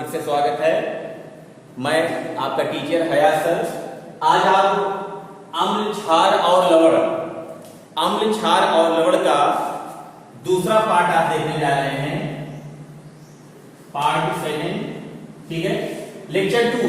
फिर से स्वागत है। मैं आपका टीचर हयात सर। आज आप अम्ल, क्षार और लवण, अम्ल, क्षार और लवण का दूसरा पार्ट आप देखने जा रहे हैं, पार्ट सेकेंड। ठीक है, लेक्चर 2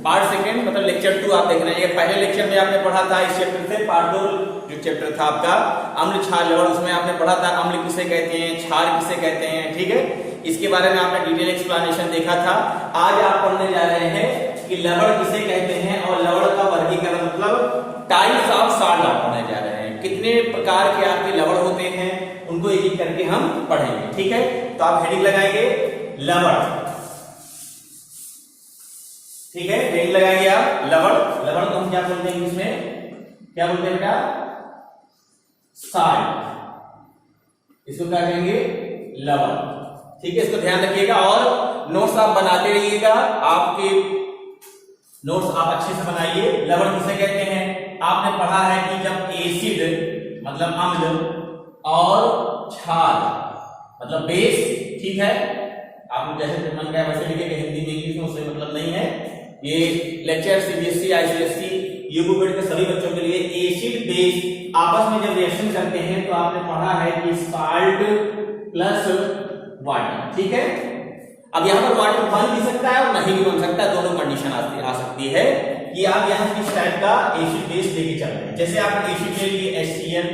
पार्ट सेकेंड मतलब लेक्चर 2 आप देख रहे हैं। पहले लेक्चर में आपने पढ़ा था इस चैप्टर से, पार्ट 2 जो चैप्टर था आपका अम्ल, क्षार, लवण, उसमें आपने पढ़ा था अम्ल किसे कहते हैं, क्षार किसे कहते हैं। ठीक है, इसके बारे में आपने डिटेल एक्सप्लेनेशन देखा था। आज आप पढ़ने जा रहे हैं कि लवण किसे कहते हैं और लवण का वर्गीकरण मतलब टाइप्स ऑफ साल्ट आप पढ़ने जा रहे हैं। कितने प्रकार के आपके लवण होते हैं उनको एक एक करके हम पढ़ेंगे। ठीक है, तो आप हेडिंग लगाएंगे लवण। ठीक है, हेडिंग लगाएंगे आप लवण। लवण को हम क्या बोलते हैं, इसमें क्या बोलते हैं बेटा, साल्ट। इसको क्या कहेंगे, लवण। ठीक है, इसको ध्यान रखिएगा और नोट्स आप बनाते रहिएगा। आपके नोट्स आप अच्छे से बनाइए। लवण किसे कहते हैं, आपने पढ़ा है कि जब एसिड मतलब अम्ल और क्षार मतलब बेस, ठीक है, आप जैसे मन गया वैसे लिखेंगे, हिंदी में इंग्लिश में उससे मतलब नहीं है। ये लेक्चर सीबीएसई आईसीएसई यूपी के सभी बच्चों के लिए एसिड बेस आपस में जब रिएक्शन करते हैं तो आपने पढ़ा है कि साल्ट प्लस वाटर। ठीक है, अब यहां पर वाटर बन भी सकता है और नहीं भी बन सकता, दोनों कंडीशन आ सकती है कि आप यहां किस टाइप का एसिड बेस लेके चल रहे हैं। जैसे आपने एसिड ले लिए HCl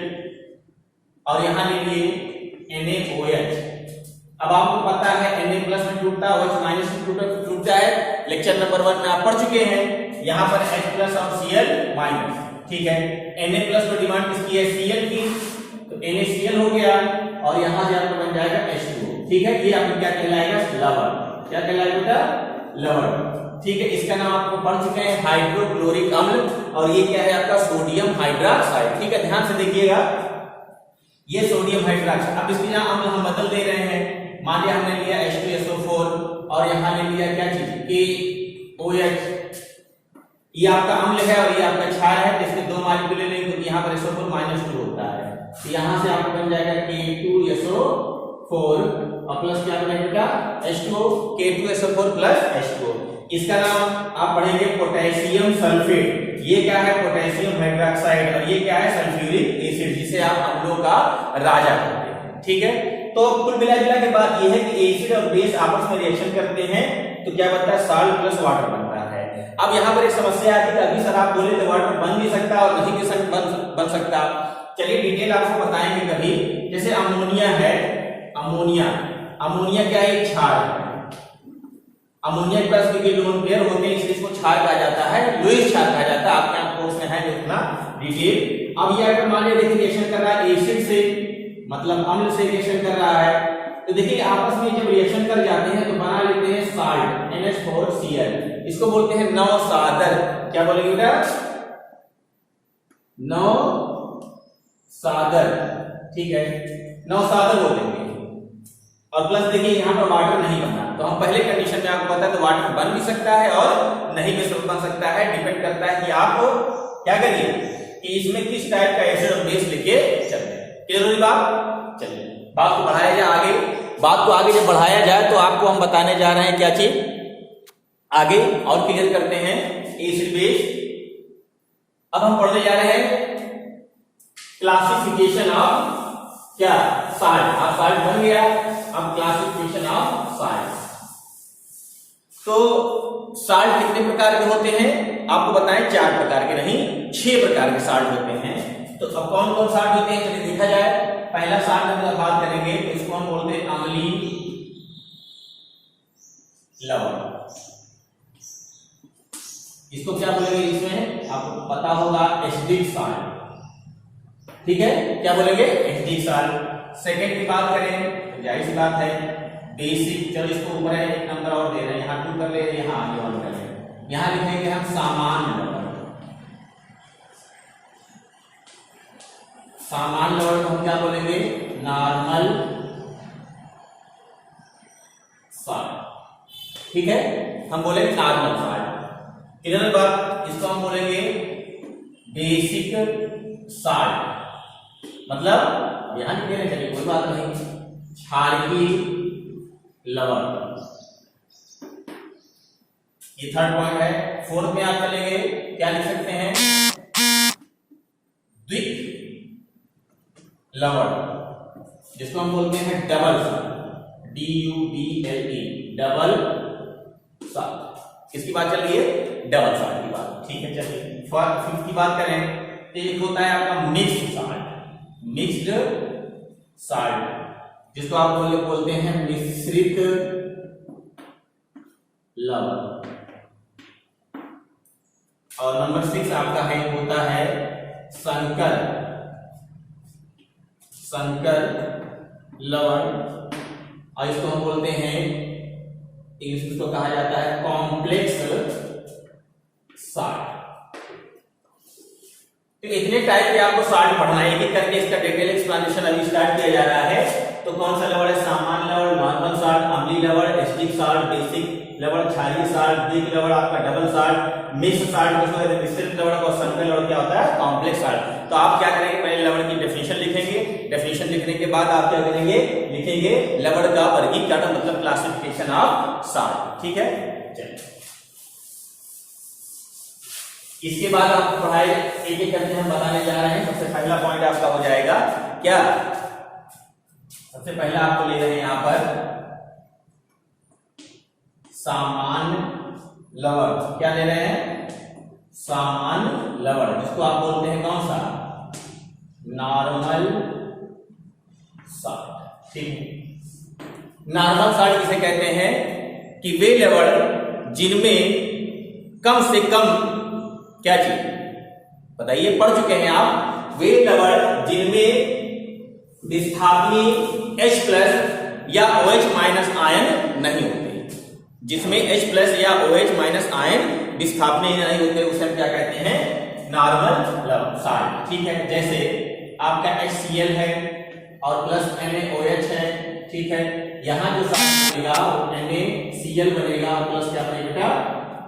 और यहां ले लिए NaOH। अब आपको पता है Na+ में टूटता है, OH- में टूटता है। लेक्चर नंबर 1 में आप पढ़ चुके हैं। यहां पर H+ और Cl-। ठीक है, Na+ पर डिमांड किसकी है, Cl की, तो NaCl हो गया और यहां से आपको बन जाएगा H2O। ठीक है, ये आपको क्या कहलाएगा, लवण। क्या कहलाएगा बेटा, लवण। ठीक है, इसका नाम आपको पढ़ चुके हैं हाइड्रोक्लोरिक अम्ल, और ये क्या है आपका सोडियम हाइड्रोक्साइड। ठीक है, ध्यान से देखिएगा, ये सोडियम हाइड्रोक्साइड। अब इसकी जहां अम्ल हम बदल दे रहे हैं, मान लिया हमने लिया H2SO4 और यहां ले लिया क्या चीज, KOH। ये आपका अम्ल है और ये आपका क्षार है, तो इसके दो मॉलिक्यूल लेंगे क्योंकि यहां पर SO4 -2 होता है, तो यहां से आपको बन जाएगा K2SO4 और प्लस क्या बनेगा H2O, K2SO4 प्लस H2O। इसका नाम आप पढ़ेंगे पोटेशियम सल्फेट। ये क्या है, पोटेशियम हाइड्रोक्साइड, और ये क्या है, सल्फ्यूरिक एसिड, जिसे आप अम्लों का राजा कहते हैं। ठीक है, तो कुल मिला के बात ये है कि एसिड और बेस आपस में रिएक्शन करते हैं तो क्या बनता है, साल्ट प्लस वाटर बनता है। अब यहां पर एक समस्या आती है, अभी सर आप बोले तो वाटर बन भी सकता है और नहीं भी बन सकता। चलिए डिटेल आपको बताएंगे कभी। जैसे अमोनिया है, अमोनिया क्या है, क्षार है। अमोनिया के पास क्योंकि लोन पेयर होते हैं इसलिए इसको क्षार कहा जाता है, लुईस क्षार कहा जाता है। आपके यहाँ कोर्स में है इतना डिटेल। अब ये अगर मान लिया देखिए रिएक्शन कर रहा है एसिड से, मतलब अम्ल से रिएक्शन कर रहा है, तो देखिए आपस में जब रिएक्शन कर जाते हैं तो बना लेते हैं साल्ट NH4Cl। इसको बोलते हैं नौसादर। क्या बोलेंगे बेटा, नौसादर। ठीक है, नौसादर बोलेंगे। और प्लस देखिए यहां पर वाटर नहीं बनना, तो हम पहले कंडीशन में आपको पता है तो वाटर बन भी सकता है और नहीं भी बन सकता है। डिपेंड करता है कि आप क्या करिए कि इसमें किस टाइप का एसिड और बेस लेके चल रहे हैं। क्लियर हुई बात। चलिए बात को बढ़ाया जाए आगे। बात को आगे जब बढ़ाया जाए तो आपको हम बताने जा रहे हैं क्या चीज, आगे और क्लियर करते हैं एसिड बेस। अब हम पढ़ने जा रहे हैं क्लासिफिकेशन ऑफ क्या, साल्ट। अब साल्ट बन गया, अब क्लासिफिकेशन ऑफ साल्ट। तो साल्ट कितने प्रकार के होते हैं आपको बताएं, 4 प्रकार के नहीं 6 प्रकार के साल्ट होते हैं। तो अब कौन कौन साल्ट होते हैं चलिए देखा जाए। पहला साल्ट हम बात करेंगे तो इसको हम बोलते हैं अम्लीय लवण। इसको क्या बोलेंगे, इसमें आपको पता होगा एसिडिक साल्ट। ठीक है, क्या बोलेंगे, एसिडिक साल्ट। सेकेंड की बात करें तो जाहिर सी बात है बेसिक। चलो इसको ऊपर है, एक नंबर और दे रहे हैं, यहाँ 2 कर ले, यहाँ आगे 1 कर ले। यहाँ लिखेंगे हम सामान्य लवण। सामान्य लवण को हम क्या बोलेंगे, नॉर्मल साल्ट। ठीक है, हम बोलेंगे नॉर्मल साल्ट। इधर बात, इसको हम बोलेंगे बेसिक साल्ट। मतलब यहां लिख देना, चलिए कोई बात नहीं, क्षारीय लवण। ये थर्ड पॉइंट है। फोर्थ में आप चलेंगे, क्या लिख सकते हैं, द्विक लवण, जिसको हम बोलते हैं double salt, DUBLE, double salt. किसकी बात चल रही है, डबल साल्ट की बात। ठीक है, चलिए फिफ्थ की बात करें तो एक होता है आपका मिक्स्ड साल्ट, मिक्स्ड साल्ट, जिसको आप बोलते हैं मिश्रित लवण। और नंबर 6 आपका है होता है संकर लवण, और इसको हम बोलते हैं, इसको कहा जाता है कॉम्प्लेक्स साल्ट। तो इतने टाइप के आपको साल्ट पढ़ना है, एक एक करके इसका डिटेल एक्सप्लेनेशन अभी स्टार्ट किया जा रहा है। तो कौन सा लवण है, सामान्य लवण, नॉर्मल साल्ट, अम्लीय लवण, एसिडिक साल्ट, बेसिक लवण, क्षारीय साल्ट, द्विक लवण, आपका डबल साल्ट, मिक्स साल्ट, मिश्रित लवण, और संकर लवण क्या होता है, कॉम्प्लेक्स साल्ट। तो आप क्या करेंगे, पहले लवण की डेफिनेशन लिखेंगे, डेफिनेशन लिखने के बाद आप क्या करेंगे, लिखेंगे लवण का वर्गीकरण, मतलब क्लासिफिकेशन ऑफ साल्ट। ठीक है, चलिए इसके बाद आपको पढ़ाई एक एक करके हम बताने जा रहे हैं। सबसे पहला पॉइंट आपका हो जाएगा क्या, सबसे पहला आपको ले रहे हैं यहां पर सामान्य लवण। क्या ले रहे हैं, सामान्य लवण, जिसको आप बोलते हैं कौन सा, नॉर्मल साल्ट। ठीक है, नॉर्मल साल्ट किसे कहते हैं कि वे लवण जिनमें कम से कम, क्या चीज बताइए, पढ़ चुके हैं आप, वे लवण जिनमें विस्थापनी H+ या OH- आयन नहीं होते, जिसमें H+ या OH- आयन विस्थापनी नहीं होते, उसे हम क्या कहते हैं, नॉर्मल साल्ट। ठीक है, जैसे आपका HCl है और प्लस NaOH है। ठीक है, यहां जो साल्ट बनेगा वो NaCl बनेगा और प्लस क्या बनेगा बेटा,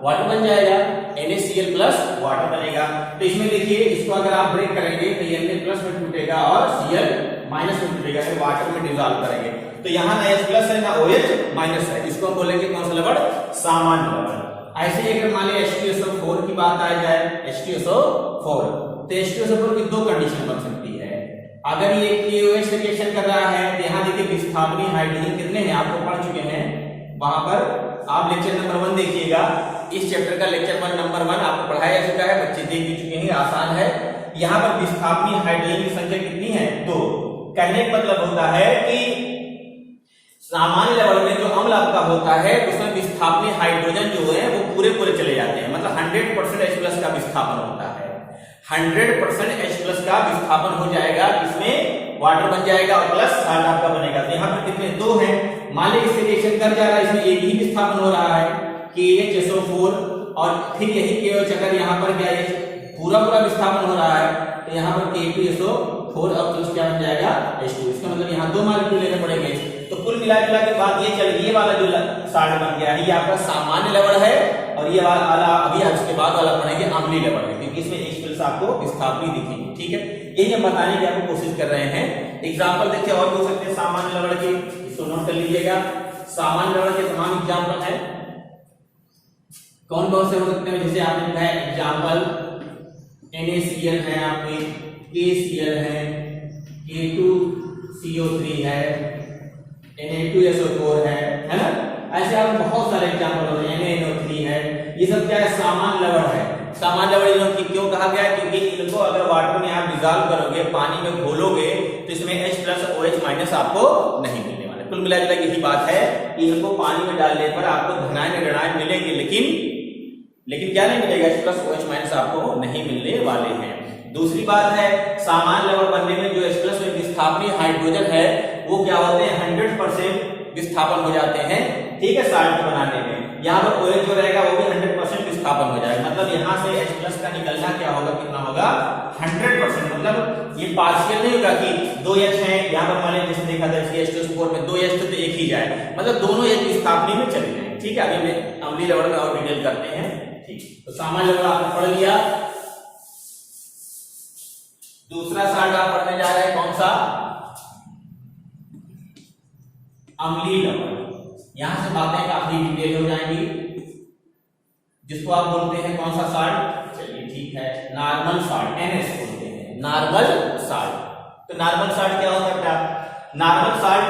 वाटर बन जाएगा, NaCl प्लस वाटर बनेगा। तो इसमें देखिए, इसको अगर आप ब्रेक करेंगे तो ये Na प्लस में टूटेगा और Cl माइनस में टूटेगा, फिर वाटर में डिसॉल्व करेंगे। तो यहाँ ना H+ है ना OH- है, इसको हम बोलेंगे कौन सा लवण, सामान्य लवण। ऐसे ही अगर मान लीजिए H2SO4 की बात आ जाए, H2SO4, तो H2SO4 की दो कंडीशन बन सकती है। अगर ये KOH रिएक्शन कर रहा है तो यहाँ देखिए विस्थापनी हाइड्रोजन कितने हैं, आपको पढ़ चुके हैं, वहां पर आप लेक्चर नंबर 1 देखिएगा, इस चैप्टर का लेक्चर नंबर 1 आपको पढ़ाया जा चुका है, बच्चे देख भी चुके हैं, आसान है। यहाँ पर विस्थापनी हाइड्रोजन की संख्या कितनी है, 2। कहने का मतलब होता है कि सामान्य लवण में जो अम्ल आपका होता है उसमें विस्थापनी हाइड्रोजन जो है वो पूरे चले जाते हैं, मतलब 100% H+ का विस्थापन होता है, 100% H+ का विस्थापन हो जाएगा, इसमें वाटर बन जाएगा और प्लस साल्ट आपका बनेगा। तो यहाँ पर कितने, 2 हैं। मान लीजिए इससे रिएक्शन कर जा रहा है, इसमें एक ही विस्थापन हो रहा है KHSO4, और फिर यही KOH अगर यहाँ पर क्या है पूरा विस्थापन हो रहा है, तो यहाँ पर K2SO4 और प्लस क्या बन जाएगा, H2। इसका मतलब यहाँ 2 मॉलिक्यूल लेने पड़ेंगे। तो कुल मिला के बात ये चल, ये वाला जो साल्ट बन गया है ये आपका सामान्य लवण है, और ये वाला अभी इसके बाद वाला पढ़ेंगे अम्लीय लवण है, क्योंकि इसमें H+ आपको विस्थापनी दिखेगी। ठीक है, यही हम बताने की आपको कोशिश कर रहे हैं। एग्जाम्पल देखिए और भी हो सकते हैं सामान्य लवण के, इसको नोट कर लीजिएगा। सामान्य लवण के तमाम एग्जाम्पल है, कौन कौन से हो सकते हैं, जैसे आपने लिखा है एग्जाम्पल, NaCl है, आपके KCl है, K2CO3 है, Na2SO4 है ना, ऐसे आप बहुत सारे एग्जाम्पल होते हैं, NaNO3 है। ये सब क्या है, सामान्य लवण है। सामान्य लवण इनको क्यों कहा गया, क्योंकि इनको अगर वाटर में आप डिसॉल्व करोगे, पानी में घोलोगे, तो इसमें H+ OH- आपको नहीं मिलने वाले। कुल मिला जुला यही बात है कि इनको पानी में डालने पर आपको धनायन ऋणायन मिलेंगे, लेकिन क्या नहीं मिलेगा, H+ OH- आपको नहीं मिलने वाले हैं। दूसरी बात है, सामान्य लवण बनने में जो H+ में विस्थापनी हाइड्रोजन है वो क्या होते हैं, 100% विस्थापन हो जाते हैं। ठीक है, साल्ट बनाने में यहाँ पर OH जो रहेगा वो भी 100% विस्थापन हो जाएगा, मतलब यहाँ से H+ का निकलना क्या होगा, कितना होगा, 100%। मतलब ये पार्शियल नहीं होगा कि 2 H हैं, यहाँ पर मान लीजिए जैसे देखा था H2SO4 में 2 H तो एक ही जाए, मतलब दोनों एक विस्थापनी में चले जाए। ठीक है, अभी मैं अम्लीय लवण में और डिटेल करते हैं। ठीक, तो सामान्य लवण आपने पढ़ लिया। दूसरा साल्ट आप पढ़ने जा रहे हैं, कौन सा, अम्लीय लवण। यहां से बातें काफी डिटेल हो जाएंगी। जिसको आप बोलते हैं कौन सा साल्ट, चलिए ठीक है, नॉर्मल साल्ट, NS बोलते हैं, नॉर्मल साल्ट। तो नॉर्मल साल्ट क्या होता है बेटा, नॉर्मल साल्ट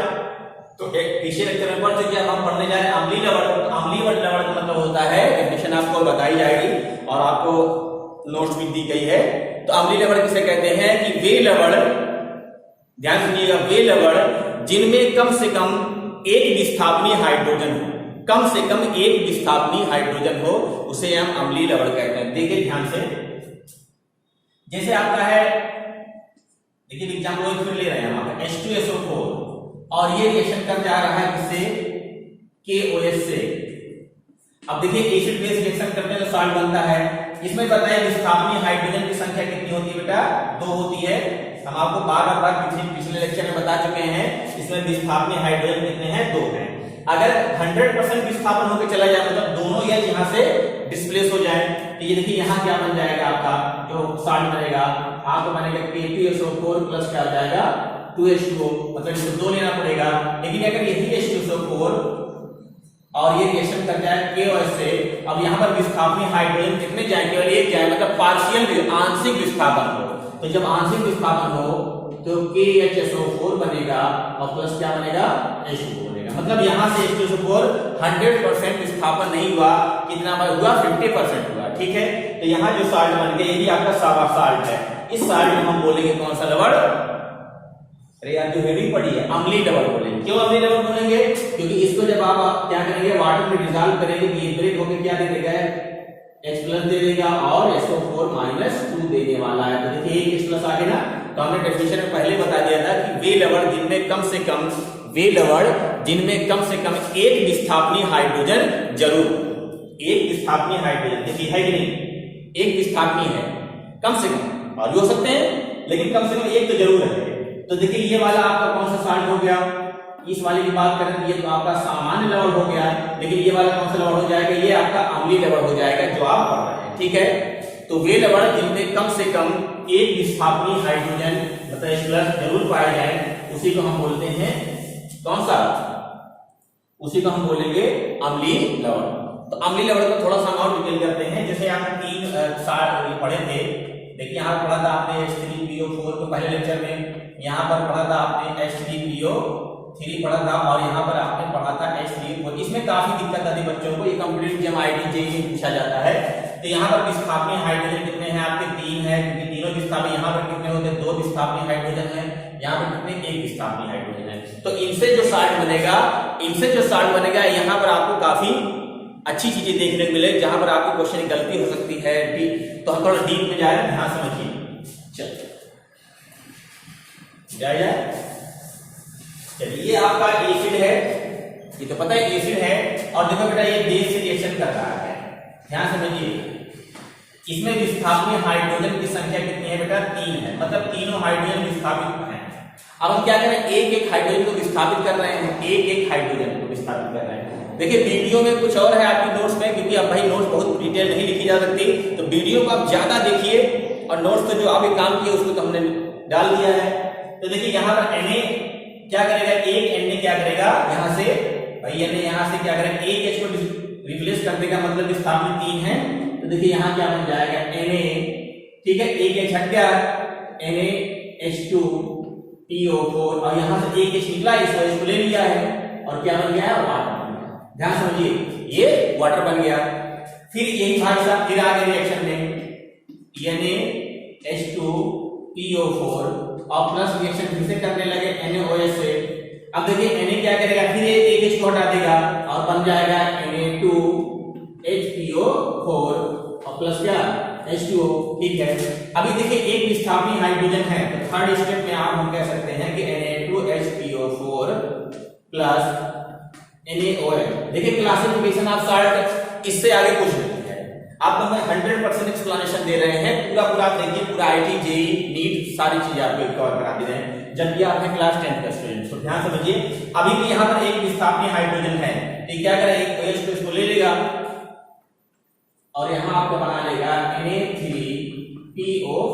तो एक पिछले लेक्चर में पढ़ चुके हैं, हम पढ़ने जा रहे हैं अम्लीय लवण। अम्लीय लवण का मतलब होता है, डेफिनेशन आपको बताई जाएगी और आपको नोट्स भी दी गई है। तो अम्लीय लवण किसे कहते हैं कि वे लवण, ध्यान सुनिएगा, वे लवण जिनमें कम से कम एक विस्थापनीय हाइड्रोजन हो, कम से कम एक विस्थापनीय हाइड्रोजन हो, उसे हम अम्लीय लवण कहते हैं। देखिए ध्यान से, जैसे आपका है, देखिए एग्जाम्पल फिर ले रहे हैं हम, H2SO4 और ये रिएक्शन कर जा रहा है किससे, KOH से। अब देखिए एसिड बेस रिएक्शन करते हैं तो साल्ट बनता है। इसमें बताया विस्थापनीय हाइड्रोजन की संख्या कितनी होती है बेटा, 2 होती है। हम आपको बार पिछले लेक्चर में बता चुके हैं, इसमें विस्थापनीय हाइड्रोजन कितने हैं, 2 हैं। अगर 100% विस्थापन होकर चला जाए, मतलब दोनों एच यहाँ से डिस्प्लेस हो जाए, तो ये देखिए यहाँ क्या बन जाएगा आपका जो साल्ट बनेगा, आपको बनेगा K2SO4 प्लस क्या हो जाएगा 2H2O, मतलब इसको 2 लेना पड़ेगा। लेकिन अगर यही H2SO4 और ये रिएक्शन कर जाए KOH से, अब यहाँ पर विस्थापनीय हाइड्रोजन कितने जाए, केवल एक जाए, मतलब पार्शियल आंशिक विस्थापन हो। तो जब आंशिक विस्थापन हो तो KHSO4 बनेगा और प्लस क्या बनेगा, H2O बनेगा। मतलब यहाँ से H2SO4 100% विस्थापन नहीं हुआ, कितना हुआ, 50% हुआ, ठीक है। तो यहाँ जो साल्ट बन गया, ये भी आपका सावा साल्ट है। इस साल्ट में हम बोलेंगे कौन सा लवण, अरे यार जो हेडिंग पड़ी है, अम्लीय लवण बोलेंगे। क्यों अम्लीय लवण बोलेंगे, क्योंकि इसको जब आप क्या करेंगे, वाटर में डिसॉल्व करेंगे तो ये ब्रेक होकर क्या दे देगा, H+ दे देगा और SO4- देने वाला है। तो देखिए एक H+ आ गया ना। तो हमने डेफिनेशन में पहले बता दिया था कि वे लवण जिनमें कम से कम, वे लवण जिनमें कम से कम एक विस्थापनीय हाइड्रोजन जरूर, एक विस्थापनीय हाइड्रोजन, देखिए है कि नहीं, एक विस्थापनीय है कम से कम, और भी हो सकते हैं लेकिन कम से कम एक तो जरूर है। तो देखिए ये वाला आपका कौन सा साल्ट हो गया, इस वाले की बात करें तो ये तो आपका सामान्य लवण हो गया, लेकिन ये वाला कौन सा लवण हो जाएगा, ये आपका अम्लीय लवण हो जाएगा जो आप पढ़ रहे हैं, ठीक है। तो वे लवण जिनमें कम से कम एक विस्थापनीय हाइड्रोजन मतलब H+ जरूर पाया जाए, उसी को हम बोलते हैं कौन सा, उसी को हम बोलेंगे अम्लीय लवण। तो अम्लीय लवण को थोड़ा सा और डिटेल करते हैं। जैसे आप 3 साल्ट पढ़े थे, देखिए यहाँ पढ़ा था आपने H3PO4 को पहले लेक्चर में, यहाँ पर पढ़ा था आपने H3PO3 पढ़ा था, और यहाँ पर आपने पढ़ा था H3O4। इसमें काफी दिक्कत आती है बच्चों को, ये कॉम्पिटिटिव एग्जाम IIT JEE पूछा जाता है। तो यहाँ पर विस्थापनीय हाइड्रोजन कितने हैं आपके, 3 है, क्योंकि तीनों विस्थापनीय, यहाँ पर कितने होते हैं, 2 विस्थापनीय हाइड्रोजन है, यहाँ पर कितने, 1 विस्थापनीय हाइड्रोजन है। तो इनसे जो साल्ट बनेगा, इनसे जो साल्ट बनेगा, यहाँ पर आपको काफी अच्छी चीजें देखने को मिले, जहां पर आपकी क्वेश्चन गलती हो सकती है। तो हम थोड़ा डीप में जा रहे हैं, ध्यान समझिए। चलिए ये आपका एसिड है, ये तो पता है एसिड है, और देखो बेटा ये बेस से रिएक्शन कर रहा है, ध्यान समझिए। इसमें विस्थापनीय हाइड्रोजन की संख्या कितनी है बेटा, 3 है, मतलब तीनों हाइड्रोजन विस्थापित हैं। अब हम क्या करें, एक हाइड्रोजन को विस्थापित कर रहे हैं, एक हाइड्रोजन को विस्थापित कर रहे हैं। देखिए वीडियो में कुछ और है आपकी नोट्स में, क्योंकि अब भाई नोट्स बहुत डिटेल नहीं लिखी जा सकती, तो वीडियो को आप ज्यादा देखिए, और नोट्स तो जो आप एक काम किए उसको तो हमने डाल दिया है। तो देखिए यहाँ पर Na क्या करेगा, एक Na क्या करेगा, यहाँ से भाई Na यहाँ से क्या करेगा, एक H को रिप्लेस कर देगा, मतलब विस्थापन 3 है। तो देखिए यहाँ क्या बन जाएगा, Na, ठीक है, एक H हट गया, NaH2PO4, और यहाँ से एक H निकला, इस H को ले लिया है, और क्या बन गया, वाटर। ध्यान समझिए, ये वाटर बन गया। फिर यही भाई साहब फिर आगे रिएक्शन में NaH2PO4 और प्लस रिएक्शन फिर से करने लगे NaOH से। अब देखिए Na क्या करेगा, फिर एक H को हटा देगा और बन जाएगा Na2HPO4 और प्लस क्या H2O, ठीक है। अभी देखिए एक विस्थापनीय हाइड्रोजन है, तो थर्ड स्टेप में आप हम कह सकते हैं कि Na2HPO4 प्लस NaOH। देखिए क्लासिफिकेशन ऑफ साल्ट, इससे आगे कुछ नहीं है। आपको मैं 100% एक्सप्लेनेशन दे रहे हैं, पूरा आप देखिए, पूरा IIT JEE नीट सारी चीजें आपको कवर करा दे रहे हैं, जबकि आप हैं क्लास 10 का स्टूडेंट। तो ध्यान समझिए, अभी भी यहाँ पर एक विस्थापनीय हाइड्रोजन है, तो क्या करेगा, एक OH को इसको ले लेगा और यहाँ आपको बना लेगा Na3PO4।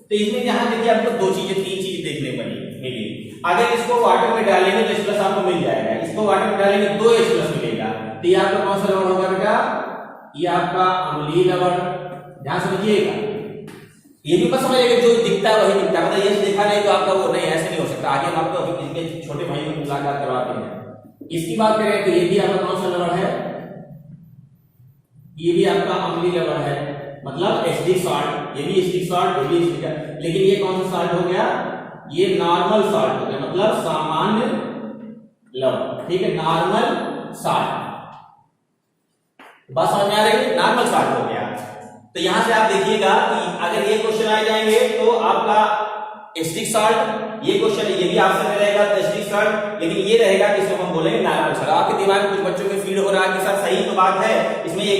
तो इसमें यहाँ देखिए आपको 3 चीजें देखने मिली। अगर इसको वाटर में डालेंगे तो H+ आपको मिल जाएगा, इसको वाटर में डालेंगे 2 H+ मिलेगा, तो ये आपका कौन सा लवण होगा बेटा, ये आपका अम्लीय लवण, ध्यान समझिएगा, ये भी बस समझिएगा जो दिखता है वही दिखता है, मतलब ये देखा नहीं तो आपका वो नहीं, ऐसे नहीं हो सकता। आगे हम आपको इनके छोटे भाई को मुलाकात करवाते हैं। इसकी बात करें तो ये भी आपका कौन सा लवण है, ये भी आपका अम्लीय लवण है, मतलब एसिडिक सॉल्ट, ये भी एसिडिक सॉल्ट, ये भी एसिडिक है। लेकिन ये कौन सा सॉल्ट हो गया, ये नॉर्मल सॉल्ट हो गया, मतलब सामान्य लवण, ठीक है, नॉर्मल सॉल्ट। बात समझ में आ रही है, नॉर्मल सॉल्ट हो गया। तो यहां से आप देखिएगा कि अगर ये क्वेश्चन आ जाएंगे तो आपका एसिडिक सॉल्ट, ये क्वेश्चन ये भी आपसे रहेगा एसिडिक सॉल्ट, लेकिन ये रहेगा कि इसको हम बोलेंगे नॉर्मल सॉल्ट। आपके दिमाग में कुछ बच्चों में फील हो रहा है कि सर सही तो बात है, इसमें एक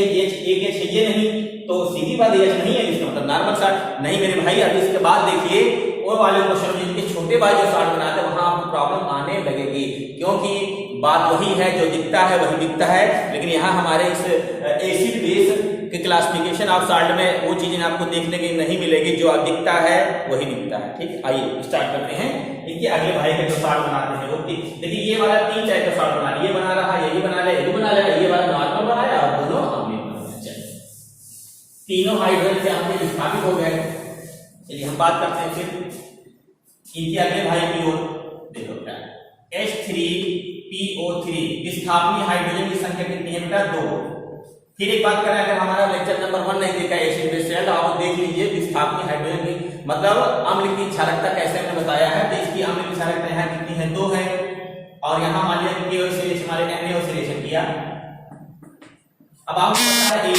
चाहिए नहीं, तो सीधी बात ये नहीं है इसका मतलब नॉर्मल सॉल्ट नहीं मेरे भाई। अभी इसके बाद देखिए वो वाले क्वेश्चन जिनके छोटे भाई जो सॉल्ट बनाते हैं वहां आपको प्रॉब्लम आने लगेगी, क्योंकि बात वही है, जो दिखता है वही दिखता है। लेकिन यहाँ हमारे इस एसिड बेस के क्लासिफिकेशन ऑफ सॉल्ट में वो चीजें आपको देखने की नहीं मिलेगी, जो दिखता है वही दिखता है। ठीक, आइए स्टार्ट करते हैं। इनके अगले भाई का जो सॉल्ट बनाते हैं वो देखिए, ये वाला 3 टाइप का सॉल्ट बना, ये बना रहा है, ये बना लिया, ये बना लिया, ये वाला नॉर्मल बनाया और दोनों अम्लीय बना लिया। चलिए, तीनों हाइड्रोजन से आपके विस्थापित हो गए। चलिए हम बात करते हैं फिर इनके अगले भाई की ओर। देखो क्या H3PO3 विस्थापनीय हाइड्रोजन की संख्या कितनी है बेटा, 2। फिर एक बात करें, अगर हमारा लेक्चर नंबर 1 नहीं देखा एसिड बेस सेल, आप देख लीजिए विस्थापनीय हाइड्रोजन की मतलब अम्ल की क्षारकता कैसे हमने बताया है। तो इसकी अम्ल की क्षारकता यहाँ कितनी है, 2 है, और यहाँ मान लिया NaO से रिएक्शन किया। अब आपको पता है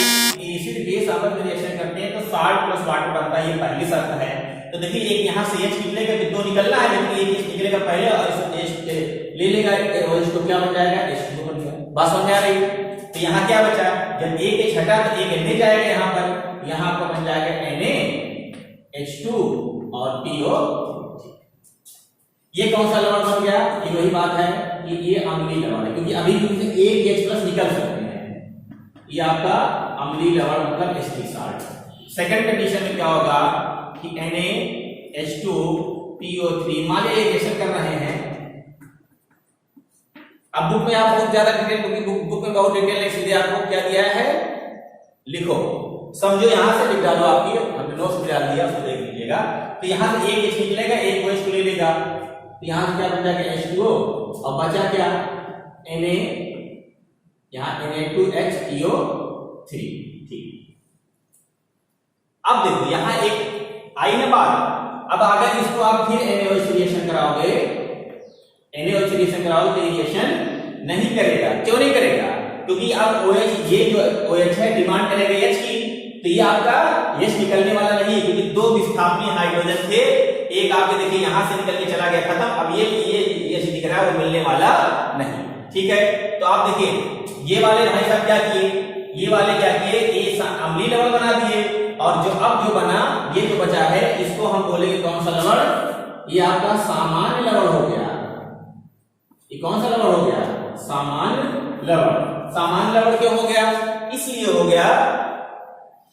एसिड बेस आपस में रिएक्शन करते हैं तो सॉल्ट प्लस वाटर बनता है, ये पहली शर्त है। तो देखिए एक यहाँ से H निकलेगा, 2 निकलना है, लेकिन एक निकलेगा पहले और ले लेगा, तो क्या बन जाएगा, H2 बन गया। बात समझ आ रही। तो यहाँ क्या बचा, जब एक H हटा तो एक Na जाएगा यहाँ पर, यहाँ पर बन जाएगा NaH2 और PO। ये कौन सा लवण बन गया, ये वही बात है कि ये अम्लीय लवण है, क्योंकि अभी भी एक H प्लस निकल सकते हैं। ये आपका अम्लीय लवण मतलब एसिडिक सॉल्ट। सेकंड कंडीशन में क्या होगा कि NaH2PO3 मान लीजिए रिएक्शन कर रहे हैं। अब बुक में आप बहुत ज्यादा डिटेल, क्योंकि बुक में बहुत डिटेल नहीं, सीधे आपको क्या दिया है, लिखो, समझो, यहां से लिख डालो, आपकी हमने नोट्स में डाल दिया, उसको देख लीजिएगा। तो यहां से एक H निकलेगा, एक OH को ले लेगा, तो यहां से क्या बन जाएगा H2O, और बचा क्या Na, यहां Na2HPO3। ठीक, अब देखो यहां एक आई ना बात। अब अगर इसको आप फिर NaOH रिएक्शन कराओगे, NaOH रिएक्शन कराओगे तो रिएक्शन नहीं करेगा। क्यों नहीं करेगा, क्योंकि अब OH, ये जो OH है डिमांड करेगा H की, तो ये आपका H निकलने वाला नहीं, क्योंकि 2 विस्थापनीय हाइड्रोजन थे, एक आपके देखिए यहां से निकल के चला गया, खत्म। अब ये H दिख रहा है, वो मिलने वाला नहीं। ठीक है, तो आप देखिए ये वाले भाई साहब क्या किए, ये वाले क्या किए, ये अम्लीय लवण बना दिए, और जो अब जो बना, ये जो बचा है, इसको हम बोलेंगे कौन सा लवण, ये आपका सामान्य लवण हो गया। ये कौन सा लवण हो गया, सामान्य लवण। सामान्य लवण क्यों हो गया, इसलिए हो गया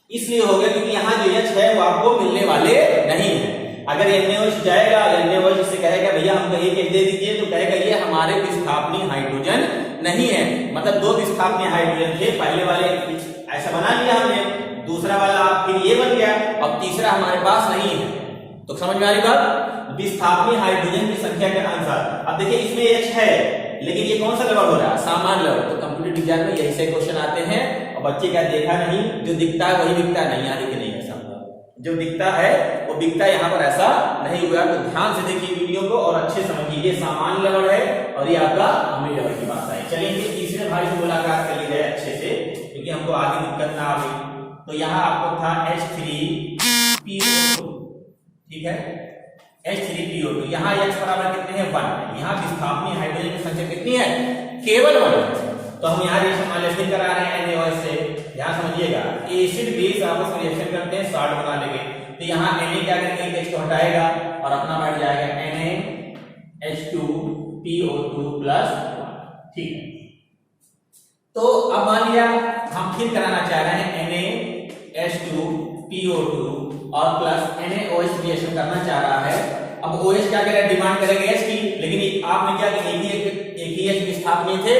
क्योंकि यहाँ जो H है वो आपको मिलने वाले नहीं है। अगर NaOH जाएगा, NaOH से कहेगा भैया हमको एक H दे दीजिए, तो कहेगा ये हमारे विस्थापनीय हाइड्रोजन नहीं है, मतलब 2 विस्थापनीय हाइड्रोजन थे, पहले वाले ऐसा बना लिया हमने, दूसरा वाला फिर ये बन गया, और तीसरा हमारे पास नहीं है। तो समझ में आ रही बात, विस्थापनीय हाइड्रोजन की संख्या के अनुसार। अब देखिए इसमें H है, लेकिन ये कौन सा लवण हो रहा है, सामान्य लवण। तो कंप्यूटर एग्जाम में यही से क्वेश्चन आते हैं, और बच्चे क्या देखा नहीं, जो दिखता है वही दिखता है, नहीं आदि के नहीं है, जो दिखता है वो दिखता है, यहाँ पर ऐसा नहीं हुआ। तो ध्यान से देखिए वीडियो को और अच्छे समझिए, ये सामान्य लवण है और ये आपका अम्लीय लवण की बात है। चलिए तीसरे भाई से मुलाकात कर ली जाए अच्छे से, क्योंकि हमको आगे दिक्कत ना आए। तो यहाँ आपको था H3PO2, ठीक है, H3PO2, यहाँ H बराबर कितने हैं, 1। यहाँ विस्थापनीय हाइड्रोजन की संख्या कितनी है, केवल 1। तो हम यहाँ रिएक्शन माइनस करा रहे हैं NaOH से। ध्यान समझिएगा, एसिड बेस आपस में रिएक्शन करते हैं, सॉल्ट बना लेंगे। तो यहाँ Na क्या करेंगे, H को हटाएगा और अपना बैठ जाएगा NaH2PO2+1। ठीक है, तो अब मान लिया हम फिर कराना चाह रहे हैं NaH2PO2 और प्लस NaOH रिएक्शन करना चाह रहा है। अब OH क्या करेगा, डिमांड करेगा H की, लेकिन आपने क्या किया, एक ही H विस्थापनीय थे,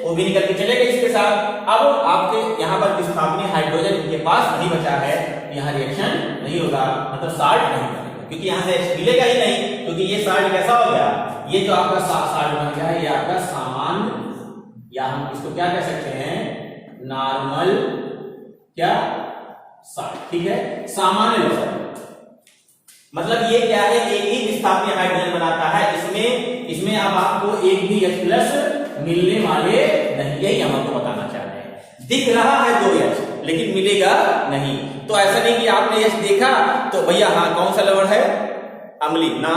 वो भी निकल के चले गए इसके साथ। अब आपके यहाँ पर विस्थापनीय हाइड्रोजन के पास नहीं बचा है, यहाँ रिएक्शन नहीं होगा, मतलब साल्ट नहीं बनेगा, क्योंकि यहाँ से H मिलेगा ही नहीं, क्योंकि ये साल्ट कैसा हो गया, ये जो आपका साल्ट बन गया है ये आपका सामान्य, या हम इसको क्या कह सकते हैं, नॉर्मल क्या साल्ट, ठीक है, सामान्य लवण। मतलब ये क्या है, एक ही विस्थापनीय हाइड्रोजन बनाता है, इसमें अब आपको एक भी H प्लस मिलने वाले नहीं, यही हम आपको बताना चाह रहे हैं। दिख रहा है 2H लेकिन मिलेगा नहीं। तो ऐसा नहीं कि आपने H देखा तो भैया हाँ कौन सा लवण है, अम्लीय ना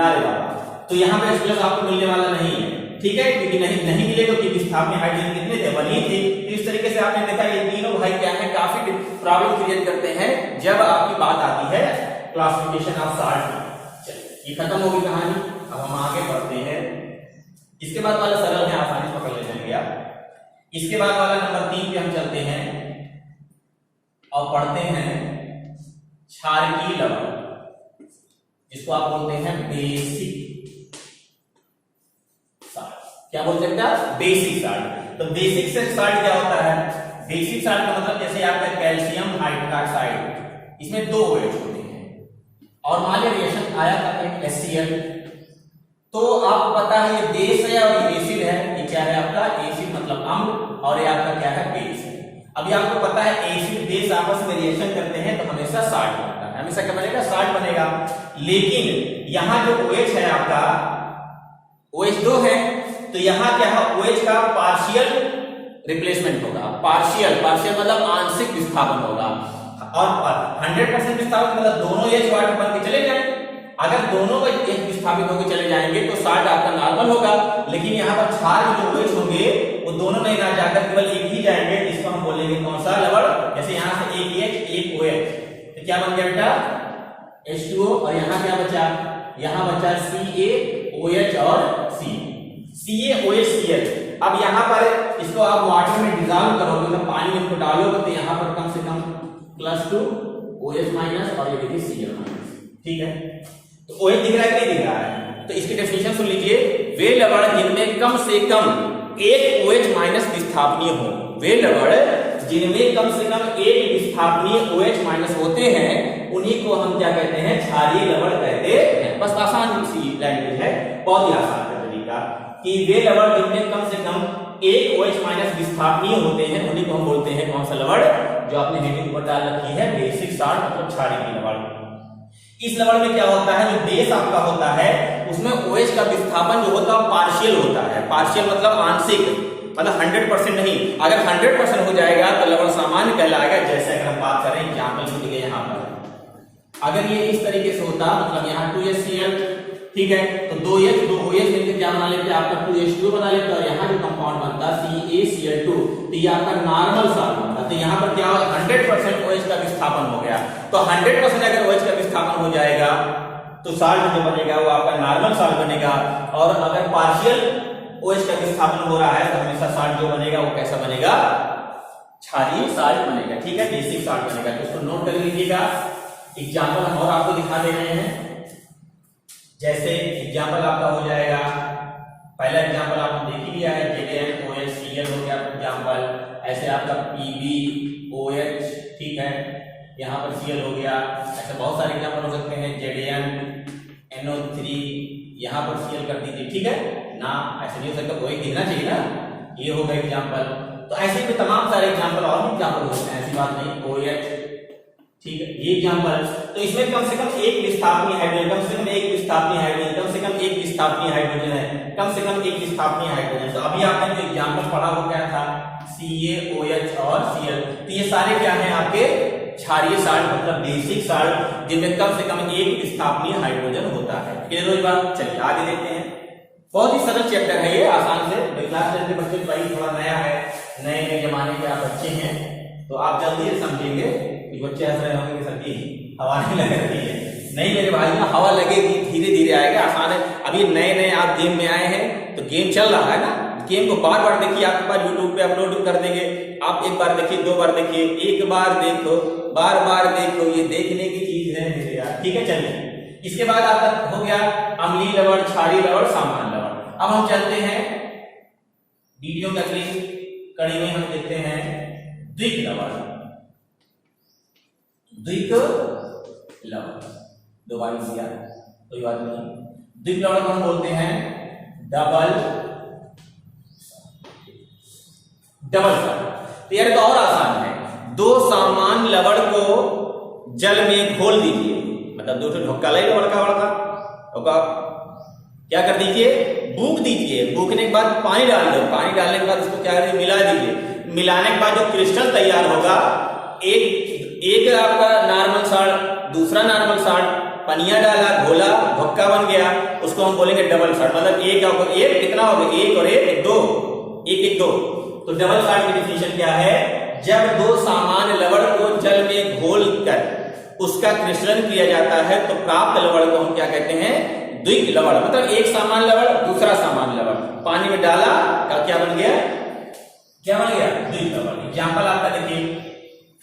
रे बाबा, तो यहाँ पे H प्लस आपको मिलने वाला नहीं है, ठीक है, क्योंकि नहीं मिलेगा, क्योंकि विस्थापनीय हाइड्रोजन कितने थे, 1 ही थे। इस तरीके से आपने देखा ये तीनों भाई क्या है, काफी प्रॉब्लम क्रिएट करते हैं जब आपकी बात आती है क्लासिफिकेशन ऑफ साल्ट। चलिए ये खत्म होगी कहानी, अब हम आगे बढ़ते हैं। इसके बाद वाला सरल है, आसानी से पकड़ ले जाएंगे आप। इसके बाद वाला नंबर 3 पे हम चलते हैं और पढ़ते हैं क्षारकीय लवण, जिसको आप बोलते हैं बेसिक साल्ट। क्या बोलते हैं, बेसिक साल्ट। तो बेसिक साल्ट क्या होता है, बेसिक साल्ट का मतलब जैसे आपका कैल्शियम हाइड्रोक्साइड, इसमें 2 OH होते हैं और मान लिया रिएक्शन आया था एक HCl, तो आपको पता है ये बेस है और ये एसिड है, ये क्या है आपका एसिड मतलब अम्ल, और ये आपका क्या है बेस है। अभी आपको पता है एसिड बेस आपस में रिएक्शन करते हैं तो हमेशा साल्ट बनता है, हमेशा क्या बनेगा, साल्ट बनेगा। लेकिन यहाँ जो OH है आपका, OH2 है, तो यहाँ क्या है, OH का पार्शियल रिप्लेसमेंट होगा, पार्शियल मतलब आंशिक विस्थापन होगा, और 100% विस्थापन मतलब दोनों H वाटर बन के चले जाएंगे। अगर दोनों का H विस्थापित होकर चले जाएंगे तो साल्ट आपका नॉर्मल होगा, लेकिन यहाँ पर क्षार में जो OH होंगे वो दोनों नहीं ना जाकर केवल एक ही जाएंगे, जिसको हम बोलेंगे कौन सा, लवण। जैसे यहाँ से एक H एक OH, तो क्या बन गया बेटा, H2O, और यहाँ क्या बचा, यहाँ बचा CaOH और CaOHCl। अब यहाँ पर इसको आप वाटर में डिसॉल्व करोगे, मतलब पानी में इसको डालोगे, तो यहाँ पर कम से कम +2 OH माइनस और ये देखिए Cl माइनस, ठीक है। तो OH दिख रहा है कि नहीं दिख रहा है, तो इसकी डेफिनेशन सुन लीजिए, वे लवण जिनमें कम से कम एक OH माइनस विस्थापनीय हो, वे लवण जिनमें कम से कम एक विस्थापनीय OH माइनस होते हैं, उन्हीं को हम क्या कहते हैं, क्षारीय लवण कहते हैं। बस आसान सी लैंग्वेज है, बहुत ही आसान है तरीका, कि वे लवण जिनमें कम से कम एक OH माइनस विस्थापनीय होते हैं, उन्हीं को हम बोलते हैं कौन सा लवण, जो आपने हेडिंग पर डाल रखी है बेसिक साल्ट, मतलब क्षारीय लवण। इस लवण में क्या होता है, जो बेस आपका होता है उसमें OH का विस्थापन जो होता है पार्शियल होता है, पार्शियल मतलब आंशिक, मतलब 100% नहीं। अगर 100% हो जाएगा तो लवण सामान्य कहलाएगा। जैसे अगर हम बात करें एग्जांपल के लिए, यहाँ पर अगर ये इस तरीके से होता, मतलब यहाँ 2HCl, ठीक है, तो 2OH मिलकर क्या बना लेते हैं, आपका 2H2 बना लेते हैं, और यहाँ जो कंपाउंड बनता CaCl2, तो ये आपका नॉर्मल साल्ट बनता। तो यहाँ पर क्या 100% OH का विस्थापन हो गया, तो 100% अगर OH का विस्थापन हो जाएगा तो साल्ट जो बनेगा वो आपका नॉर्मल साल्ट बनेगा। और अगर पार्शियल OH का विस्थापन हो रहा है तो हमेशा साल्ट जो बनेगा वो कैसा बनेगा, क्षारीय साल्ट बनेगा, ठीक है, बेसिक साल्ट बनेगा। तो इसको नोट कर लीजिएगा। एग्जाम्पल हम और आपको दिखा दे रहे हैं, जैसे एग्जाम्पल आपका हो जाएगा, पहला एग्जाम्पल आपने देख ही लिया है, ZnOHCl हो गया एग्जाम्पल, ऐसे आपका PbOH, ठीक है, यहाँ पर Cl हो गया, ऐसे बहुत सारे एग्जाम्पल हो सकते हैं, ZnNO3, यहाँ पर Cl कर दीजिए, ठीक है ना, ऐसे नहीं हो सकता, कोई दिखना चाहिए ना, ये हो गया एग्जाम्पल। तो ऐसे भी तमाम सारे एग्जाम्पल और भी एग्जाम्पल हो सकते हैं, ऐसी बात नहीं, OH, ठीक है, ये एग्जाम्पल। तो इसमें कम से कम एक विस्थापनीय हाइड्रोजन, कम से कम एक विस्थापनीय हाइड्रोजन, कम से कम एक विस्थापनीय हाइड्रोजन है, कम से कम एक विस्थापनीय हाइड्रोजन। तो अभी आपने जो एग्जाम्पल पढ़ा वो क्या था, CaOH और Cl, तो ये सारे क्या हैं आपके क्षारीय साल्ट, मतलब बेसिक साल्ट, जिनमें कम से कम एक विस्थापनीय हाइड्रोजन होता है। क्लियर हुई बात? चलिए आगे देखते हैं। बहुत ही सरल चैप्टर है ये, आसान से, क्लास 10 के बच्चे भाई थोड़ा नया है, नए जमाने के आप बच्चे हैं, तो आप जल्दी से समझेंगे। बच्चे हंस रहे होंगे कि सर जी हवा नहीं लग रही है, नहीं मेरे भाई ना, हवा लगेगी, धीरे धीरे आएगा, आसान है। अभी नए नए आप गेम में आए हैं तो गेम चल रहा है ना, गेम को बार बार देखिए, आपके पास यूट्यूब पे अपलोड कर देंगे, आप एक बार देखिए, 2 बार देखिए, एक बार देखो, बार बार देखो, ये देखने की चीज है मेरे यार, ठीक है। चलिए इसके बाद आपका हो गया अम्लीय लवण, क्षारीय लवण, सामान्य लवण। अब हम चलते हैं वीडियो की अगली कड़ी में हम देखते हैं द्विक लवण। द्विक लवण दो बार दिया, कोई बात नहीं। द्विक लवण को हम बोलते हैं डबल सॉल्ट। तो यार तो और आसान है, दो समान लवण को जल में घोल दीजिए, मतलब दो ढक्का ले लो बड़का बड़का, क्या कर दीजिए, बूक दीजिए। बूकने के बाद पानी डाल दो, पानी डालने के बाद उसको क्या करिए, मिला दीजिए। मिलाने के बाद जो क्रिस्टल तैयार होगा, एक आपका नॉर्मल सॉल्ट, दूसरा नॉर्मल सॉल्ट, पनिया डाला, घोला, भक्का बन गया, उसको हम बोलेंगे डबल सॉल्ट। मतलब एक कितना होगा, एक और एक दो, एक दो। तो डबल सॉल्ट की डिफिनेशन क्या है, जब दो सामान्य लवण को जल में घोल कर उसका क्रिस्टलन किया जाता है तो प्राप्त लवण को हम क्या कहते हैं, द्विक लवण। मतलब एक सामान्य लवण दूसरा सामान्य लवण पानी में डाला का क्या बन गया, क्या बन गया, द्विक लवण। एग्जांपल आपका देखिए,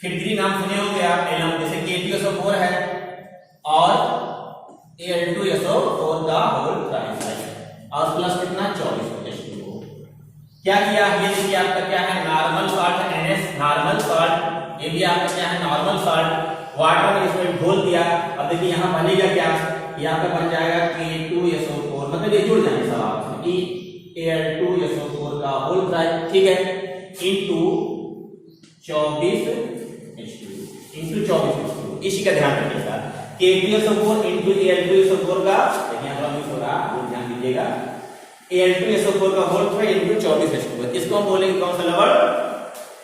फिटकरी नाम सुने होंगे आप, एलम जैसे K2SO4 है और Al2SO4 का होल ट्राइसाइड और प्लस कितना 24 H2O। क्या किया, ये देखिए आपका क्या है, normal salt NS, normal salt, ये भी आपका क्या है, नॉर्मल सॉल्ट, वाटर में इसमें घोल दिया। अब देखिए यहाँ बनेगा क्या, यहाँ पे बन जाएगा K2SO4, मतलब ये जुड़ जाएंगे सब आपस में, Al2SO4 का होल ट्राइसाइड, ठीक है, इनटू 24 H2O, इनटू 24 H2O। इसी का ध्यान रखिएगा, K2SO4 इनटू Al2SO4 का, देखिए यहाँ पर थोड़ा ध्यान दीजिएगा, Al2SO4 का होल ट्राइसाइड इनटू 24 H2O। इसको हम बोलेंगे कौन सा लवण,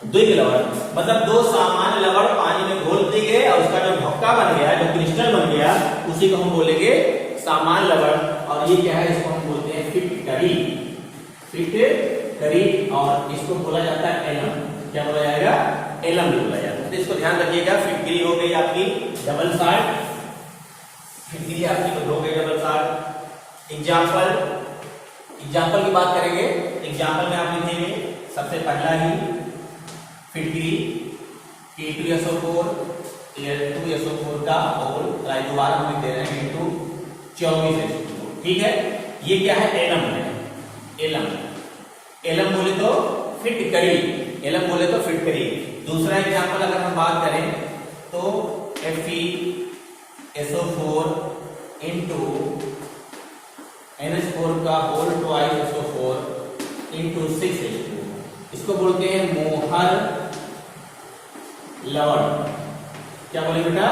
द्विक लवण। मतलब दो सामान्य लवण पानी में घोल दिए गए और उसका जो ढक्का बन गया, जो क्रिस्टल बन गया, उसी को हम बोलेंगे सामान्य लवण। और ये क्या है, इसको हम बोलते हैं फिटकरी, फिटकरी, और इसको बोला जाता है एलम। क्या बोला जाएगा, एलम भी बोला जाता है। तो इसको ध्यान रखिएगा, फिटकरी हो गई आपकी डबल सॉल्ट, फिटकरी आपकी हो गई डबल सॉल्ट। एग्जाम्पल की बात करेंगे, एग्जाम्पल में आप लिखेंगे सबसे पहला ही फिटकरी K2SO4 Al2SO4 का होल ट्राइसाइड, दोबारा हम लिख दे रहे हैं इनटू 24 H2O, ठीक है। ये क्या है, एलम है, एलम, एलम बोले तो फिटकरी, एलम बोले तो फिटकरी। दूसरा एग्जांपल अगर हम बात करें तो FeSO4 इनटू NH4 का whole twice SO4 into 6 H2O, इसको बोलते हैं मोहर लवण। क्या बोले बेटा,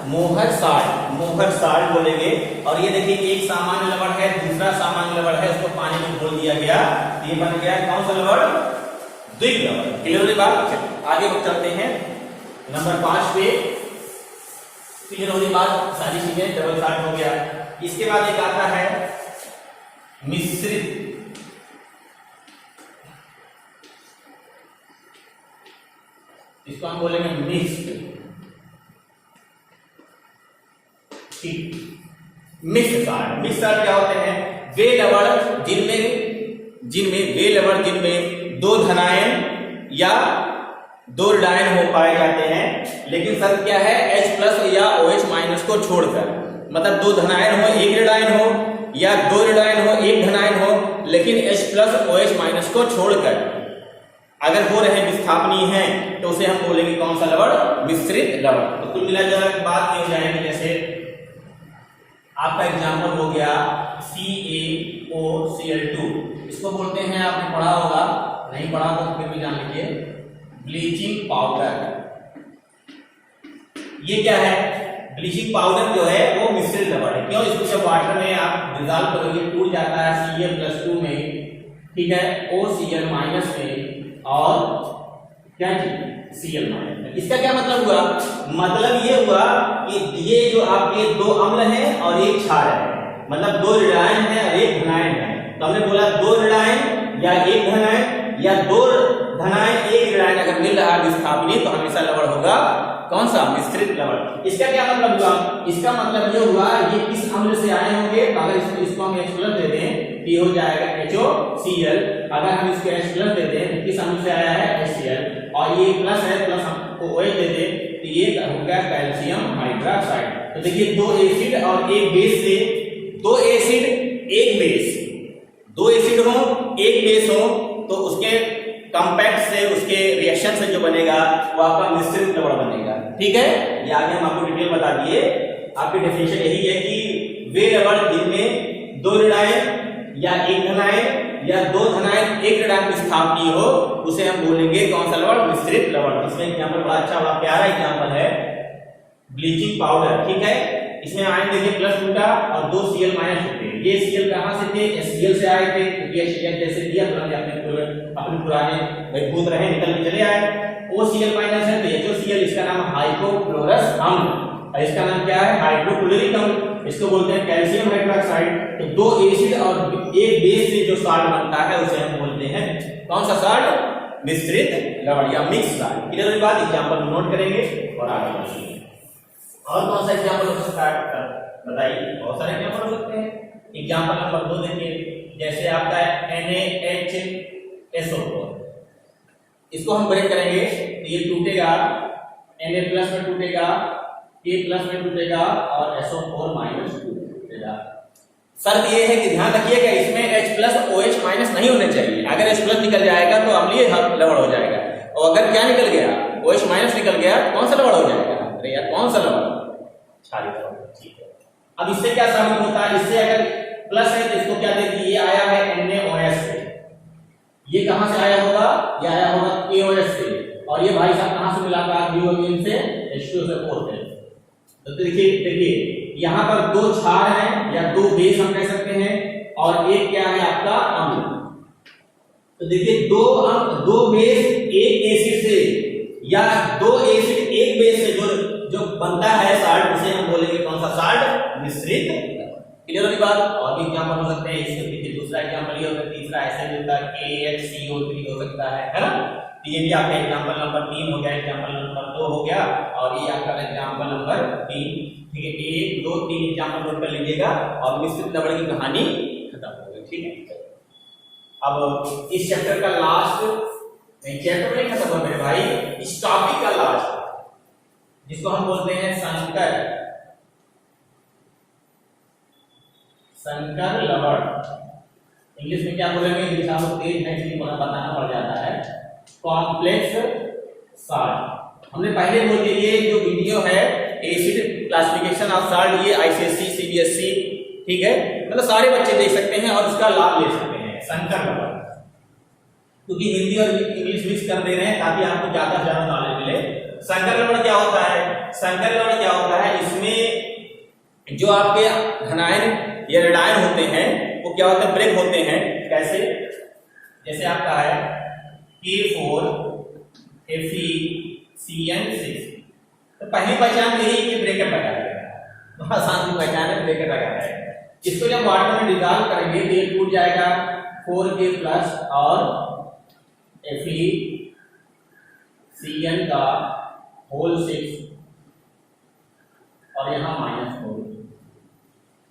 मोहर सॉल्ट, मोहर सॉल्ट बोलेंगे। और ये देखिए एक सामान्य लवण है, दूसरा सामान्य लवण है, उसको पानी में घोल दिया गया, ये बन गया कौन सा लवण, द्विक लवण। क्लियर होने बाद आगे चलते हैं नंबर 5 पे। क्लियर होने बाद सारी चीजें डबल सॉल्ट हो गया। इसके बाद एक आता है मिश्रित, इसको हम बोलेंगे मिक्स्ड, ठीक। मिक्स्ड सॉल्ट, मिक्स्ड सॉल्ट क्या होते हैं, वे लवण जिनमें दो धनायन या दो ऋणायन हो पाए जाते हैं, लेकिन शर्त क्या है, H+ या OH- को छोड़कर। मतलब दो धनायन हो, एक ऋणायन हो, या दो ऋणायन हो, एक धनायन हो, लेकिन H+ OH- को छोड़कर अगर हो रहे विस्थापनीय हैं तो उसे हम बोलेंगे कौन सा लवण, मिश्रित लवण। तो कुल मिलाकर बात ये हो जाएगी, जैसे आपका एग्जांपल हो गया CaOCl2, इसको बोलते हैं, आपने पढ़ा होगा, नहीं पढ़ा तो फिर भी जान लीजिए, ब्लीचिंग पाउडर। ये क्या है, ब्लीचिंग पाउडर जो है वो मिश्रित लवण है। क्यों, इसको जब वाटर में आप डिजॉल्व करोगे टूट जाता है Ca+2 में, ठीक है, OCl- में और क्या Cl-। इसका क्या मतलब हुआ, मतलब ये हुआ कि ये जो आपके दो अम्ल हैं और एक क्षार है, मतलब दो ऋणायन है और एक धनायन है। तो हमने बोला दो ऋणायन या एक धनायन या दो धनायन एक ऋणायन अगर मिल रहा है विस्थापनीय, तो हमेशा लवण होगा कौन सा, मिश्रित लवण। इसका क्या मतलब हुआ, इसका मतलब ये हुआ ये किस अम्ल से आए होंगे, अगर इसको हम H+ दे दें ये हो जाएगा HOCl, अगर हम इसको H+ दे दें तो किस अम्ल से आया है, HCl, और ये प्लस है, प्लस हमको OH दे दें तो ये हो गया कैल्शियम हाइड्रोक्साइड। तो देखिए दो एसिड और एक बेस से, दो एसिड एक बेस, दो एसिड हो एक बेस हो, तो उसके कंपैक्ट से उसके रिएक्शन से जो बनेगा वो आपका मिश्रित लवण बनेगा। ठीक है, ये आगे हम आपको डिटेल बता दिए। आपकी डेफिनेशन यही है कि वे लवण जिनमें दो ऋणायन या एक धनायन या दो धनायन एक ऋणायन स्थापनीय हो उसे हम बोलेंगे कौन सा लवण? मिश्रित लवण। इसमें एग्जांपल बड़ा अच्छा बड़ा प्यारा एग्जांपल है ब्लीचिंग पाउडर। ठीक है, इसमें आयन देखिए प्लस टूटा और दो Cl माइनस होते हैं। ये Cl कहां से थे? HCl से आए थे, क्योंकि HCl जैसे दिया तुरंत अपने पुराने भाई भूत रहे निकल के चले आए। OCl माइनस है तो HOCl, इसका नाम हाइपोक्लोरस अम्ल और इसका नाम क्या है? हाइड्रोक्लोरिक अम्ल। इसको बोलते हैं कैल्शियम हाइड्रोक्साइड। तो दो एसिड और एक बेस से जो साल्ट बनता है उसे हम बोलते हैं कौन सा साल्ट? मिश्रित लवण या मिक्स साल्ट। क्लियर हुई बात? एग्जांपल नोट करेंगे और आगे बढ़ेंगे। और कौन सा एग्जांपल हो सकता है बताइए? बहुत सारे एग्जांपल हो सकते हैं। एग्जांपल नंबर 2 देखिए, जैसे आपका NaHSO4, इसको हम ब्रेक करेंगे तो ये टूटेगा, Na प्लस में टूटेगा, K प्लस में टूटेगा और SO4 माइनस टूटेगा। शर्त ये है कि ध्यान रखिएगा इसमें H प्लस OH माइनस नहीं होने चाहिए। अगर H प्लस निकल जाएगा तो अम्लीय लवण हो जाएगा, और अगर क्या निकल गया? OH माइनस निकल गया तो कौन सा लवण हो जाएगा? अरे यार कौन सा लवण? क्षारीय लवण। ठीक है, अब इससे क्या साबित होता है? इससे अगर प्लस है तो इसको क्या देती? ये आया है NaOH से, ये कहां से आया होगा? ये आया होगा KOH से, और ये भाई साहब कहां से मिला था? ब्यूटाडीन से H2SO4 से। तो देखिए यहां पर दो क्षार हैं या दो बेस हम कह सकते हैं, और एक क्या है आपका? अम्ल। तो देखिए दो बेस एक एसिड से या दो एसिड एक बेस से जो बनता है साल्ट, उसे हम बोलेंगे कौन सा साल्ट? मिश्रित। क्लियर होगी बात? और भी एग्जांपल हो सकते हैं इसके पीछे। दूसरा एग्जांपल ये होगा, तीसरा ऐसे मिलता है KHCO3 हो सकता है ना? तो ये भी आपका एग्जांपल नंबर 3 हो गया, एग्जांपल नंबर 2 हो गया, और ये आपका एग्जांपल नंबर 3। ठीक है, 1 2 3 एग्जांपल नोट कर लीजिएगा और मिश्रित लवण की कहानी खत्म हो गई। ठीक है, अब इस चैप्टर का लास्ट, चैप्टर नहीं खत्म हो मेरे भाई, इस टॉपिक का लास्ट, जिसको हम बोलते हैं संकर लवण। इंग्लिश में क्या बोलेंगे? इंग्लिश आपको तेज है इसलिए बताना पड़ जाता है। Complex salt. हमने पहले बोल दिया, ये जो वीडियो है एसिड क्लासिफिकेशन ऑफ साल्ट, ये ICSE CBSE ठीक है, मतलब सारे बच्चे देख सकते हैं और इसका लाभ ले सकते हैं। संकर लवण, क्योंकि हिंदी और इंग्लिश मिक्स कर दे रहे हैं ताकि आपको ज्यादा से ज्यादा नॉलेज मिले। संकर लवण क्या होता है? संकर लवण क्या होता है? इसमें जो आपके धनायन या ऋणायन होते हैं वो क्या होते हैं? ब्रेक होते हैं। कैसे? जैसे आपका है K4 FeCN6, तो पहली पहचान यही कि ब्रेकेट लगा है, आसान सी पहचान है, ब्रेकेट लगा है। इसको जब वाटर में डिसॉल्व करेंगे तो ये टूट जाएगा 4K प्लस और FeCN का होल 6 और यहां -4।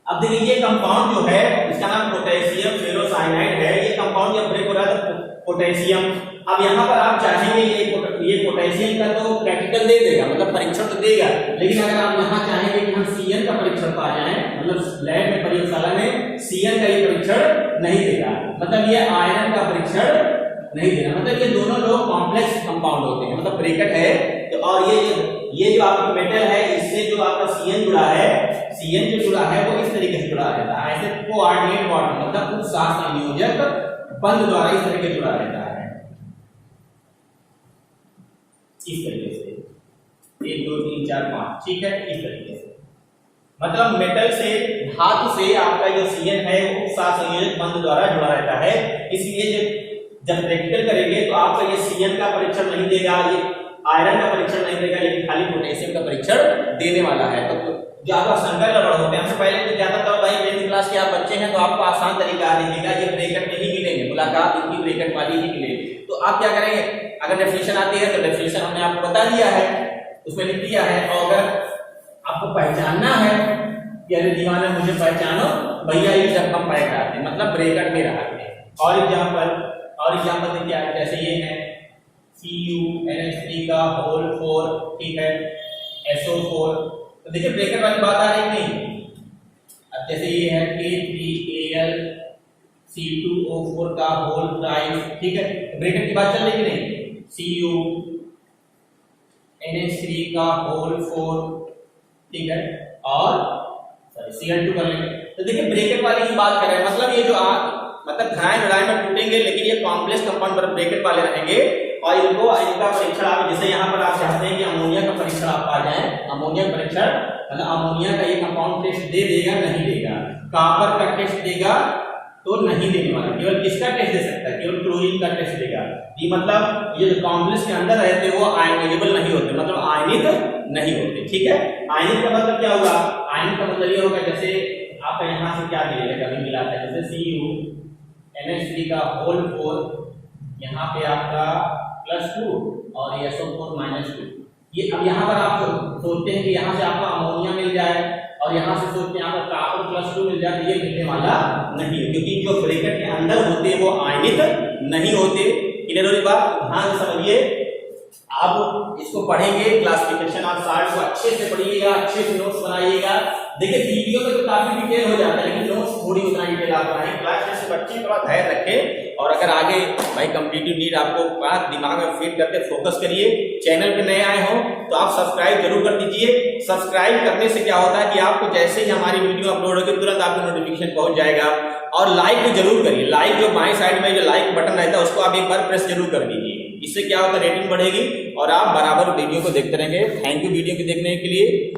अब देखिए ये कंपाउंड जो है इसका नाम पोटेशियम फेरोसाइनाइड है। ये कंपाउंड जब ब्रेक हो रहा है तो पोटेशियम, अब यहाँ पर आप चाहेंगे ये पोटेशियम का तो प्रैक्टिकल दे देगा, मतलब परीक्षण तो देगा, लेकिन अगर आप यहाँ चाहेंगे कि हम Cn का परीक्षण पा जाए, मतलब लैब में प्रयोगशाला में Cn का ये परीक्षण नहीं देगा, मतलब ये आयरन का परीक्षण नहीं देगा, मतलब ये दोनों लोग कॉम्प्लेक्स कंपाउंड होते हैं, मतलब ब्रेकेट है तो, और ये जो आपका मेटल है इससे जो आपका Cn जुड़ा है, Cn जो जुड़ा है वो इस तरीके से जुड़ा रहता है, ऐसे कोऑर्डिनेट बॉन्ड, मतलब कुछ साथ संयोजक बंध द्वारा इस तरीके जुड़ा रहता है, इस तरीके से 1 2 3 4 5, ठीक है, इस तरीके से, मतलब मेटल से धातु से आपका जो Cn है वो साथ संयोजक बंध द्वारा जुड़ा रहता है। इसलिए जब प्रैक्टिकल करेंगे तो आपका ये Cn का परीक्षण नहीं देगा, ये आयरन का परीक्षण नहीं देगा, लेकिन खाली पोटेशियम का परीक्षण देने वाला है। तो जो आपका संकर लवण होते हैं, हमसे पहले तो ज्यादा तो भाई 10th क्लास के आप बच्चे हैं तो आपको आसान तरीका आ जाएगा, ये ब्रैकेट में ही मिलेंगे, मुलाकात इनकी ब्रैकेट वाली ही मिलेगी। तो आप क्या करेंगे, अगर डेफिनेशन आती है तो डेफिनेशन हमने आपको बता दिया है, उसमें लिख दिया है, और अगर आपको पहचानना है कि अरे दीवाना मुझे पहचानो भैया, ये जब हम पहचानते हैं मतलब ब्रैकेट में रहते हैं। और एग्जांपल देखिए जैसे ये है CuNH3 का होल 4, ठीक है, SO4, तो देखिए ब्रैकेट वाली बात आ रही नहीं। अब जैसे ये है K3Al C2O4 का होल टाइम्स, ठीक है, ब्रैकेट की बात चल रही कि नहीं, CuNH3 का होल 4, ठीक है, और सॉरी Cl2 कर लेंगे। तो देखिए ब्रैकेट वाली ही बात कर रहे हैं, मतलब ये जो मतलब घाय लड़ाई में टूटेंगे, लेकिन ये कॉम्प्लेक्स कंपाउंड पर ब्रैकेट वाले रहेंगे और इनका परीक्षण आप जैसे यहाँ पर आप चाहते हैं कि अमोनिया का परीक्षण आप आ जाए, अमोनिया का परीक्षण मतलब अमोनिया का ये कंपाउंड टेस्ट दे देगा नहीं देगा, कॉपर का टेस्ट देगा तो नहीं देने वाला, केवल किसका टेस्ट दे सकता है, केवल क्लोरीन का टेस्ट देगा। ये मतलब ये जो कॉम्प्लेक्स के अंदर रहते वो आयनाइजेबल नहीं होते, मतलब आयनित नहीं होते, ठीक है। आयनित का मतलब क्या होगा, आयनित का मतलब ये होगा जैसे आपका यहाँ से क्या मिलेगा, कभी मिलाता है जैसे CuNH3 का होल 4, यहाँ पे आपका +2 और SO4 -2, ये अब यहाँ पर आप सोचते हैं कि यहाँ से आपको अमोनिया मिल जाए और यहाँ से सोचते हैं आपको कॉपर +2 मिल जाए, तो ये मिलने वाला नहीं है, क्योंकि जो ब्रैकेट के अंदर होते हैं वो आयनित नहीं होते। क्लियर हो रही बात, ध्यान से समझिए। आप इसको पढ़ेंगे, क्लासिफिकेशन आप सारे को अच्छे से पढ़िएगा, अच्छे से नोट्स बनाइएगा। देखिए वीडियो में तो काफी डिटेल हो जाता है, लेकिन नोट्स थोड़ी उतना डिटेल आप बनाएं। क्लास टेस्ट बच्चे थोड़ा धैर्य रखें और अगर आगे भाई कॉम्पिटिटिव नीड आपको बात दिमाग में फिट करके फोकस करिए। चैनल पे नए आए हो तो आप सब्सक्राइब जरूर कर दीजिए। सब्सक्राइब करने से क्या होता है कि आपको जैसे ही हमारी वीडियो अपलोड होगी तुरंत आपको नोटिफिकेशन पहुंच जाएगा। और लाइक भी जरूर करिए, लाइक जो बाएं साइड में जो लाइक बटन रहता है उसको आप एक बार प्रेस जरूर कर दीजिए। इससे क्या होता है, रेटिंग बढ़ेगी और आप बराबर वीडियो को देखते रहेंगे। थैंक यू वीडियो को देखने के लिए।